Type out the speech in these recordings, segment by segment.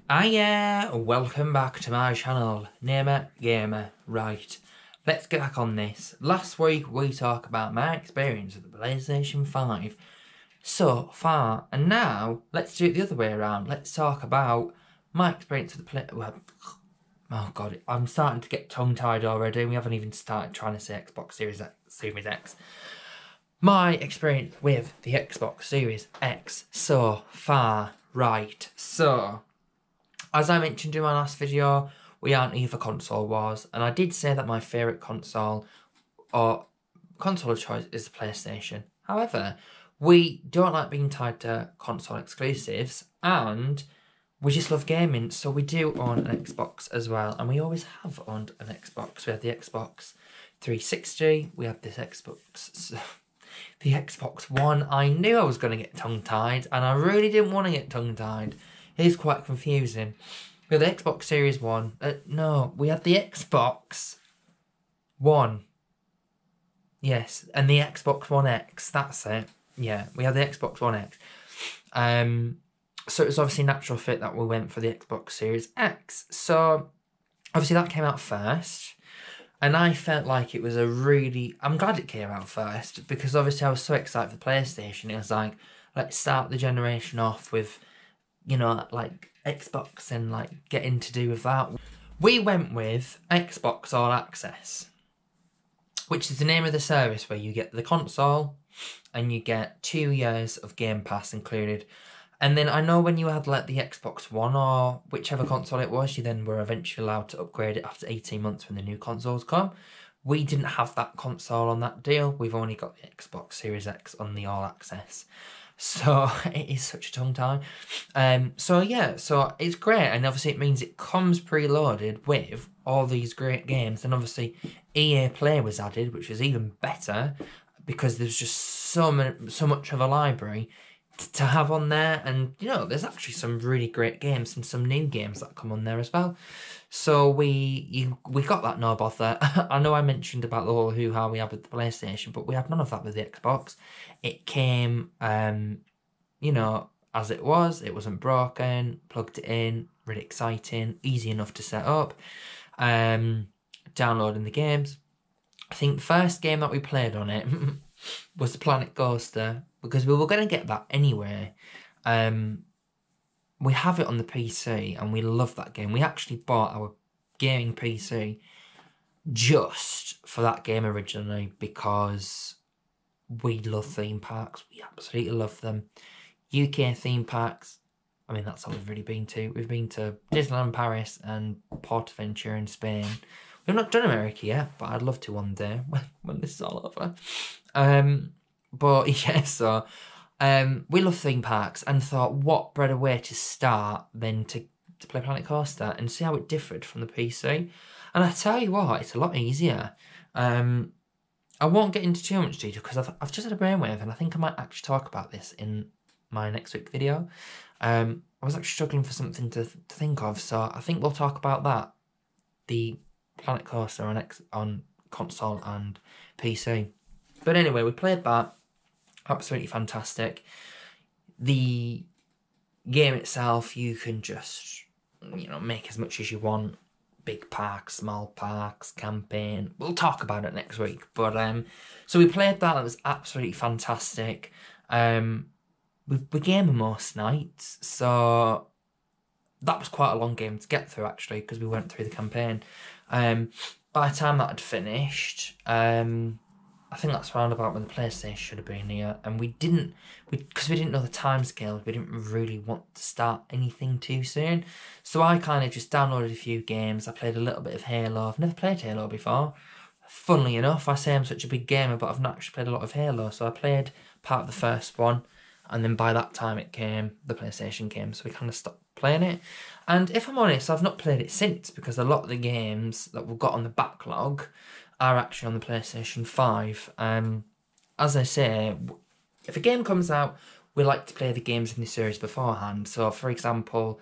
Welcome back to my channel, Namer Gamer. Right, let's get back on this. Last week we talked about my experience with the PlayStation 5 so far, and now let's do it the other way around. Let's talk about my experience with the oh god, I'm starting to get tongue-tied already. We haven't even started trying to say Xbox Series X. My experience with the Xbox Series X so far. Right, so as I mentioned in my last video, we aren't here for console wars, and I did say that my favourite console or console of choice is the PlayStation. However, we don't like being tied to console exclusives, and we just love gaming, so we do own an Xbox as well, and we always have owned an Xbox. We have the Xbox 360, we have this the Xbox One. I knew I was going to get tongue-tied, and I really didn't want to get tongue-tied. It is quite confusing. We have the Xbox Series 1. No, we have the Xbox One. Yes, and the Xbox One X. That's it. Yeah, we have the Xbox One X. So it was obviously a natural fit that we went for the Xbox Series X. So obviously that came out first. And I felt like it was I'm glad it came out first, because obviously I was so excited for the PlayStation. It was like, let's start the generation off with, you know, like Xbox and like getting to do with that. We went with Xbox All Access, which is the name of the service where you get the console and you get 2 years of Game Pass included. And then I know when you had like the Xbox One or whichever console it was, you then were eventually allowed to upgrade it after 18 months when the new consoles come. We didn't have that console on that deal. We've only got the Xbox Series X on the All Access. So it is such a tongue tie. So yeah, so it's great, and obviously it means it comes preloaded with all these great games, and obviously EA Play was added, which is even better because there's just so much of a library to have on there, and you know there's actually some really great games and some new games that come on there as well. So we got that no bother. I know I mentioned about the whole hoo-ha we had with the PlayStation, but we had none of that with the Xbox. It came, you know, as it was. It wasn't broken. Plugged it in. Really exciting. Easy enough to set up. Downloading the games. I think the first game that we played on it was the Planet Coaster, because we were going to get that anyway. We have it on the PC and we love that game. We actually bought our gaming PC just for that game originally because we love theme parks. We absolutely love them. UK theme parks, I mean, that's all we've really been to. We've been to Disneyland Paris and Portaventura in Spain. We've not done America yet, but I'd love to one day when this is all over. But yeah, so we love theme parks and thought, what better way to start than to play Planet Coaster and see how it differed from the PC. And I tell you what, it's a lot easier. I won't get into too much detail because I've just had a brainwave, and I think I might actually talk about this in my next week video. I was actually struggling for something to think of, so I think we'll talk about that. The Planet Coaster on console and PC. But anyway, we played that. Absolutely fantastic. The game itself, you can just, you know, make as much as you want. Big parks, small parks, camping. We'll talk about it next week. But so we played that. It was absolutely fantastic. We game most nights, so that was quite a long game to get through actually, because we went through the campaign. By the time that had finished, I think that's round about when the PlayStation should have been here, and because we didn't know the timescales, we didn't really want to start anything too soon. So I kind of just downloaded a few games. I played a little bit of Halo. I've never played Halo before. Funnily enough, I say I'm such a big gamer, but I've not actually played a lot of Halo. So I played part of the first one, and then by that time the PlayStation came, so we kind of stopped playing it. And if I'm honest, I've not played it since, because a lot of the games that we've got on the backlog are actually on the PlayStation 5. As I say, if a game comes out, we like to play the games in the series beforehand. So, for example,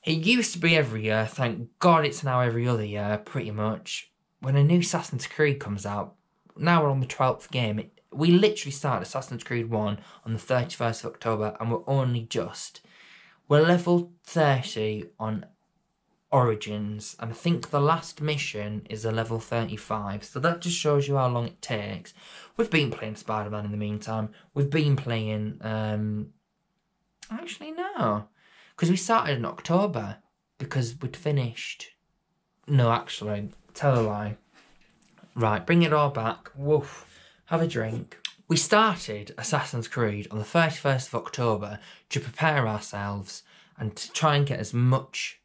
it used to be every year. Thank God it's now every other year, pretty much. When a new Assassin's Creed comes out, now we're on the 12th game. We literally started Assassin's Creed 1 on the 31st of October, and we're only just We're level 30 on Origins, and I think the last mission is a level 35, so that just shows you how long it takes. We've been playing Spider-Man in the meantime. We've been playing, actually no, because we started in October, because we'd finished, no actually, tell a lie. Right, bring it all back, woof, have a drink. We started Assassin's Creed on the 31st of October to prepare ourselves and to try and get as much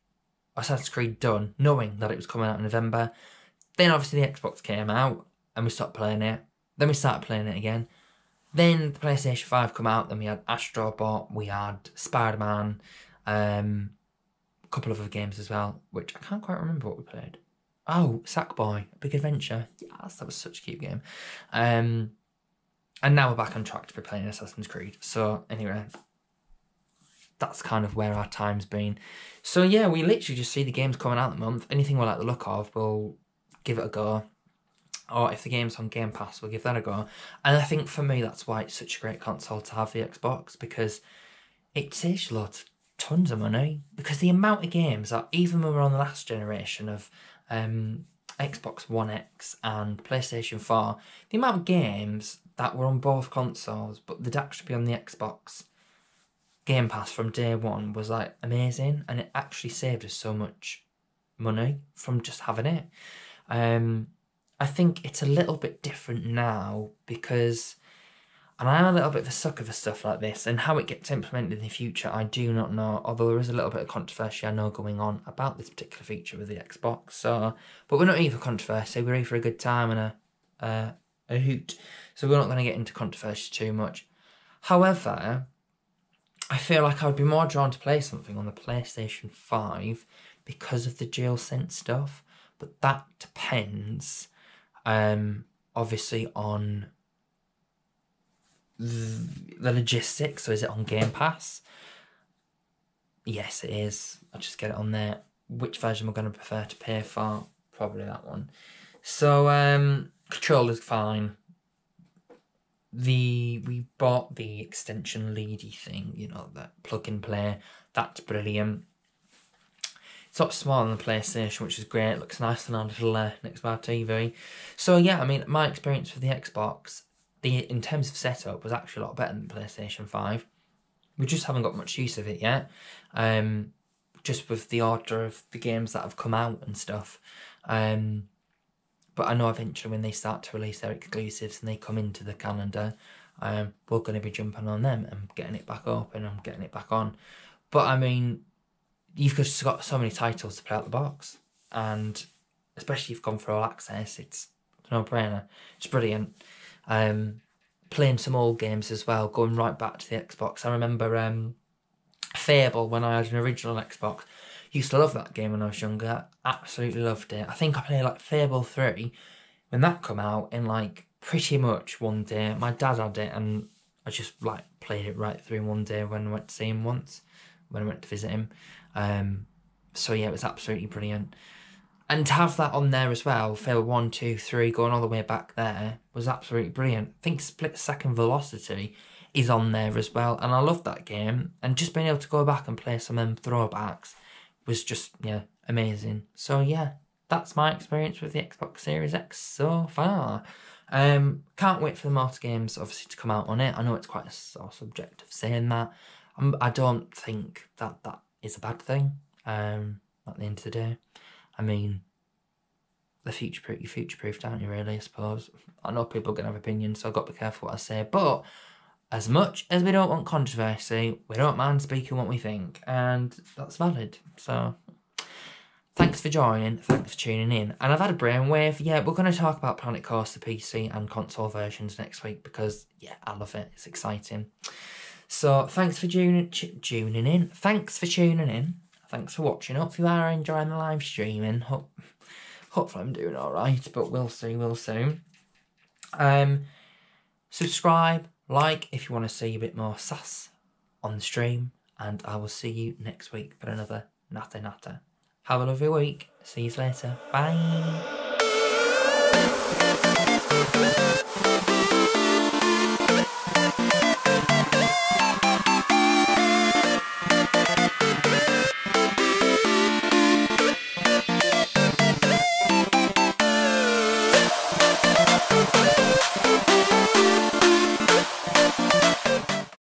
Assassin's Creed done, knowing that it was coming out in November. Then obviously the Xbox came out and we stopped playing it. Then we started playing it again. Then the PlayStation 5 come out, then we had Astro Bot, we had Spider-Man, a couple of other games as well, which I can't quite remember what we played. Oh, Sackboy, A Big Adventure. Yes, that was such a cute game. And now we're back on track to be playing Assassin's Creed. So anyway, that's kind of where our time's been. So yeah, we literally just see the games coming out the month. Anything we like the look of, we'll give it a go. Or if the game's on Game Pass, we'll give that a go. And I think for me, that's why it's such a great console to have, the Xbox, because it saves you tons of money. Because the amount of games that, even when we're on the last generation of Xbox One X and PlayStation 4, the amount of games that were on both consoles, but they'd actually be on the Xbox Game Pass from day one was like amazing, and it actually saved us so much money from just having it. I think it's a little bit different now because, and I am a little bit of a sucker for stuff like this, and how it gets implemented in the future I do not know, although there is a little bit of controversy I know going on about this particular feature with the Xbox. So, but we're not here for controversy, we're here for a good time and a hoot, so we're not going to get into controversy too much. However, I feel like I would be more drawn to play something on the PlayStation 5 because of the DualSense stuff, but that depends obviously on the logistics. So is it on Game Pass? Yes, it is. I'll just get it on there. Which version we're going to prefer to pay for? Probably that one. So controller's fine. We bought the extension leady thing, you know, that plug and play. That's brilliant. It's a lot smaller than the PlayStation, which is great. It looks nice on our little next bar TV. So yeah, I mean, my experience with the Xbox, in terms of setup, was actually a lot better than the PlayStation 5. We just haven't got much use of it yet. Just with the order of the games that have come out and stuff. But I know eventually when they start to release their exclusives and they come into the calendar, we're going to be jumping on them and getting it back open and getting it back on. But I mean, you've just got so many titles to play out the box, and especially if you've gone for all access, it's a no-brainer. It's brilliant. Playing some old games as well, going right back to the Xbox. I remember Fable, when I had an original Xbox. Used to love that game when I was younger. Absolutely loved it. I think I played like Fable 3 when that come out in like pretty much one day. My dad had it and I just like played it right through in one day when I went to see him once, when I went to visit him. So yeah, it was absolutely brilliant. And to have that on there as well, Fable 1, 2, 3, going all the way back there, was absolutely brilliant. I think Split Second Velocity is on there as well, and I love that game. And just being able to go back and play some of them throwbacks was just, yeah, amazing. So yeah, that's my experience with the Xbox Series X so far. Can't wait for the multi games obviously to come out on it. I know it's quite a sore subject of saying that. I don't think that is a bad thing. At the end of the day, I mean, you're future-proofed, aren't you, really, I suppose? I know people are going to have opinions, so I've got to be careful what I say, but as much as we don't want controversy, we don't mind speaking what we think, and that's valid. So, thanks for joining, thanks for tuning in. And I've had a brainwave. Yeah, we're going to talk about Planet Coaster PC and console versions next week because, yeah, I love it. It's exciting. So, thanks for tuning in. Thanks for tuning in. Thanks for watching. Hope you are enjoying the live streaming. Hopefully I'm doing alright, but we'll see, subscribe, like if you want to see a bit more sass on the stream, and I will see you next week for another Natter. Have a lovely week. See you later. Bye.